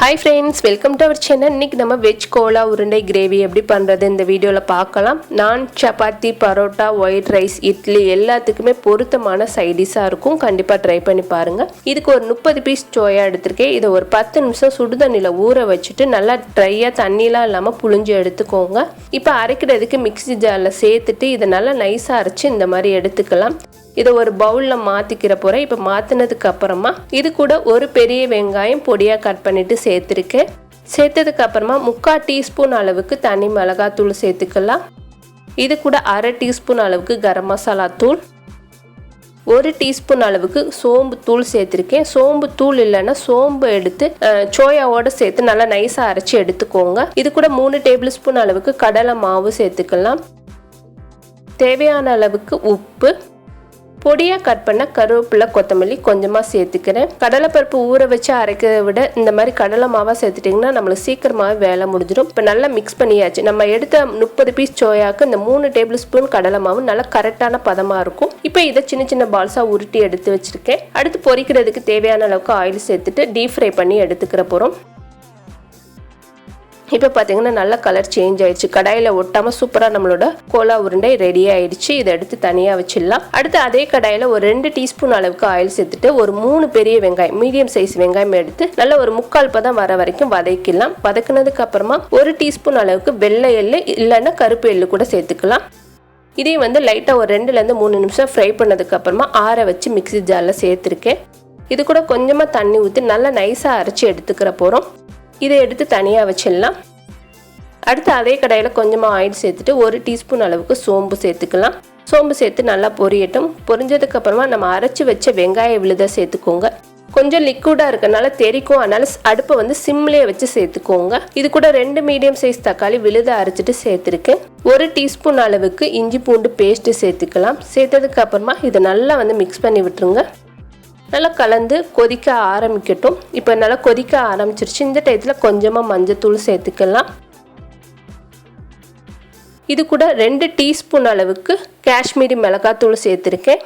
Hi friends, welcome to our channel. இன்னைக்கு நம்ம veg Cola உருண்டை கிரேவி எப்படி பண்றது இந்த வீடியோல பார்க்கலாம். நான் சப்பாத்தி, பரோட்டா, ஒயிட் ரைஸ், இட்லி எல்லாத்துக்குமே பொருத்தமான சைட் டிஷ்ஷா இருக்கும். கண்டிப்பா ட்ரை பண்ணி பாருங்க. இதுக்கு ஒரு 30 பீஸ் சோயா எடுத்துர்க்கேன். இத ஒரு 10 நிமிஷம் சுடு தண்ணில ஊற வச்சிட்டு நல்லா ட்ரையா தண்ணிலாம் இல்லாம புளிஞ்சு எடுத்துக்கோங்க. இப்போ அரைக்கிறதுக்கு மிக்ஸி ஜார்ல சேர்த்துட்டு இத நல்லா நைஸா அரைச்சு இந்த மாதிரி எடுத்துக்கலாம். இதை ஒரு பவுல்ல மாத்திக்கிற போறேன். இப்போ மாத்தினதுக்கு அப்புறமா இது கூட ஒரு பெரிய வெங்காயம் பொடியா கட் பண்ணிட்டு சேர்த்துருக்கேன். சேர்த்ததுக்கு அப்புறமா 3/4 டீஸ்பூன் அளவுக்கு தனி மிளகாத்தூள் சேர்த்துக்கலாம். இது கூட 1/2 டீஸ்பூன் அளவுக்கு கரம் மசாலா தூள், 1 டீஸ்பூன் அளவுக்கு சோம்பு தூள் சேர்த்துருக்கேன். சோம்பு தூள் இல்லைன்னா சோம்பு எடுத்து சோயாவோட சேர்த்து நல்லா நைஸா அரைச்சி எடுத்துக்கோங்க. இது கூட 3 டேபிள் ஸ்பூன் அளவுக்கு கடலை மாவு சேர்த்துக்கலாம். தேவையான அளவுக்கு உப்பு, பொடியா கட் பண்ண கருவேப்பிலை, கொத்தமல்லி கொஞ்சமாக சேர்த்துக்கிறேன். கடலைப்பருப்பு ஊற வச்சு அரைக்கிறத விட இந்த மாதிரி கடலை மாவாக சேர்த்துட்டிங்கன்னா நம்மளுக்கு சீக்கிரமாகவே வேலை முடிஞ்சிடும். இப்போ நல்லா மிக்ஸ் பண்ணியாச்சு. நம்ம எடுத்த 30 பீஸ் சோயாவுக்கு இந்த 3 டேபிள் ஸ்பூன் கடலை மாவு நல்லா கரெக்டான பதமாக இருக்கும். இப்போ இதை சின்ன சின்ன பால்ஸாக உருட்டி எடுத்து வச்சுருக்கேன். அடுத்து பொரிக்கிறதுக்கு தேவையான அளவுக்கு ஆயில் சேர்த்துட்டு டீப் ஃப்ரை பண்ணி எடுத்துக்கிற போகிறோம். இப்போ பார்த்தீங்கன்னா நல்ல கலர் சேஞ்ச் ஆயிடுச்சு. கடாயில் ஒட்டாமல் சூப்பராக நம்மளோட கோலா உருண்டை ரெடி ஆயிடுச்சு. இதை எடுத்து தனியாக வச்சிடலாம். அடுத்து அதே கடாயில் ஒரு 2 டீஸ்பூன் அளவுக்கு ஆயில் சேர்த்துட்டு ஒரு 3 பெரிய வெங்காயம், மீடியம் சைஸ் வெங்காயம் எடுத்து நல்லா ஒரு 3/4 பதம் வர வரைக்கும் வதக்கிடலாம். வதக்குனதுக்கு அப்புறமா 1 டீஸ்பூன் அளவுக்கு வெள்ளை எள்ளு இல்லைன்னா கருப்பு எள்ளு கூட சேர்த்துக்கலாம். இதையும் லைட்டாக ஒரு 2லேருந்து 3 நிமிஷம் ஃப்ரை பண்ணதுக்கு அப்புறமா ஆற வச்சு மிக்ஸி ஜாரில் சேர்த்துருக்கேன். இது கூட கொஞ்சமாக தண்ணி ஊற்றி நல்லா நைஸாக அரைச்சி எடுத்துக்கிற போகிறோம். இதை எடுத்து தனியாக வச்சிடலாம். அடுத்து அதே கடாயில் கொஞ்சமாக ஆயில் சேர்த்துட்டு 1 டீஸ்பூன் அளவுக்கு சோம்பு சேர்த்துக்கலாம். சோம்பு சேர்த்து நல்லா பொரியட்டும். பொரிஞ்சதுக்கு அப்புறமா நம்ம அரைச்சி வச்ச வெங்காய விழுதை சேர்த்துக்கோங்க. கொஞ்சம் லிக்விடாக இருக்கனால தெரிக்கும், அதனால அடுப்பை சிம்லேயே வச்சு சேர்த்துக்கோங்க. இது கூட 2 மீடியம் சைஸ் தக்காளி விழுதை அரைச்சிட்டு சேர்த்துருக்கேன். 1 டீஸ்பூன் அளவுக்கு இஞ்சி பூண்டு பேஸ்ட்டு சேர்த்துக்கலாம். சேர்த்ததுக்கு அப்புறமா இதை நல்லா மிக்ஸ் பண்ணி விட்டுருங்க. நல்லா கலந்து கொதிக்க ஆரம்பிக்கட்டும். இப்போ நல்லா கொதிக்க ஆரம்பிச்சிருச்சு. இந்த டயத்தில் கொஞ்சமாக மஞ்சத்தூள் சேர்த்துக்கலாம். இது கூட 2 டீஸ்பூன் அளவுக்கு காஷ்மீரி மிளகாத்தூள் சேர்த்துருக்கேன்.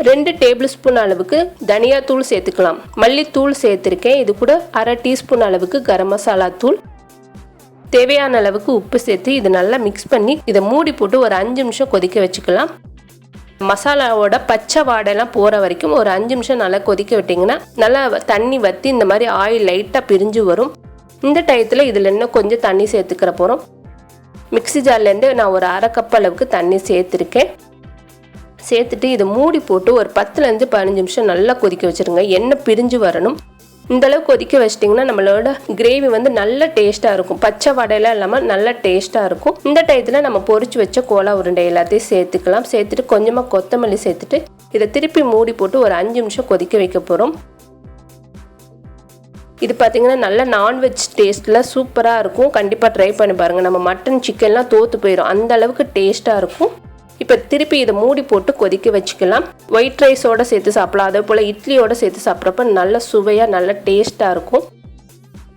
2 டேபிள் ஸ்பூன் அளவுக்கு தனியாத்தூள் சேர்த்துக்கலாம். மல்லித்தூள் சேர்த்துருக்கேன். இது கூட 1/2 டீஸ்பூன் அளவுக்கு கரம் மசாலா தூள், தேவையான அளவுக்கு உப்பு சேர்த்து இதை நல்லா மிக்ஸ் பண்ணி இதை மூடி போட்டு ஒரு 5 நிமிஷம் கொதிக்க வச்சுக்கலாம். மசாலாவோட பச்சை வாடெல்லாம் போகிற வரைக்கும் ஒரு 5 நிமிஷம் நல்லா கொதிக்க விட்டிங்கன்னா நல்லா தண்ணி வற்றி இந்த மாதிரி ஆயில் லைட்டாக பிரிஞ்சு வரும். இந்த டயத்தில் இதில் இன்னும் கொஞ்சம் தண்ணி சேர்த்துக்கிற போகிறோம். மிக்ஸி ஜார்லேருந்து நான் ஒரு 1/2 கப் அளவுக்கு தண்ணி சேர்த்துருக்கேன். சேர்த்துட்டு இதை மூடி போட்டு ஒரு 10லேருந்து 15 நிமிஷம் நல்லா கொதிக்க வச்சுருங்க. எண்ணெய் பிரிஞ்சு வரணும். இந்தளவுக்கு கொதிக்க வச்சிட்டிங்கன்னா நம்மளோட கிரேவி நல்ல டேஸ்ட்டாக இருக்கும். பச்சை வடையெல்லாம் இல்லாமல் நல்ல டேஸ்ட்டாக இருக்கும். இந்த டயத்தில் நம்ம பொரிச்சு வச்ச கோலா உருண்டை எல்லாத்தையும் சேர்த்துக்கலாம். சேர்த்துட்டு கொஞ்சமாக கொத்தமல்லி சேர்த்துட்டு இதை திருப்பி மூடி போட்டு ஒரு 5 நிமிஷம் கொதிக்க வைக்க போகிறோம். இது பார்த்தீங்கன்னா நல்ல நான்வெஜ் டேஸ்ட்டில் சூப்பராக இருக்கும். கண்டிப்பாக ட்ரை பண்ணி பாருங்கள். நம்ம மட்டன், சிக்கன்லாம் தோற்று போயிடும், அந்த அளவுக்கு டேஸ்ட்டாக இருக்கும். இப்போ திருப்பி இதை மூடி போட்டு கொதிக்க வச்சுக்கலாம். ஒயிட் ரைஸோடு சேர்த்து சாப்பிடலாம். அதே போல் இட்லியோடு சேர்த்து சாப்பிட்றப்ப நல்ல சுவையாக நல்ல டேஸ்ட்டாக இருக்கும்.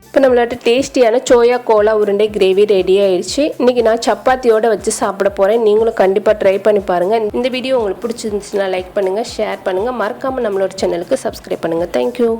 இப்போ நம்மளோட டேஸ்டியான சோயா கோலா உருண்டை கிரேவி ரெடி ஆயிடுச்சு. இன்றைக்கி நான் சப்பாத்தியோடு வச்சு சாப்பிட போகிறேன். நீங்களும் கண்டிப்பாக ட்ரை பண்ணி பாருங்கள். இந்த வீடியோ உங்களுக்கு பிடிச்சிருந்துச்சுன்னா லைக் பண்ணுங்கள், ஷேர் பண்ணுங்கள். மறக்காமல் நம்மளோட சேனலுக்கு சப்ஸ்கிரைப் பண்ணுங்கள். தேங்க்யூ.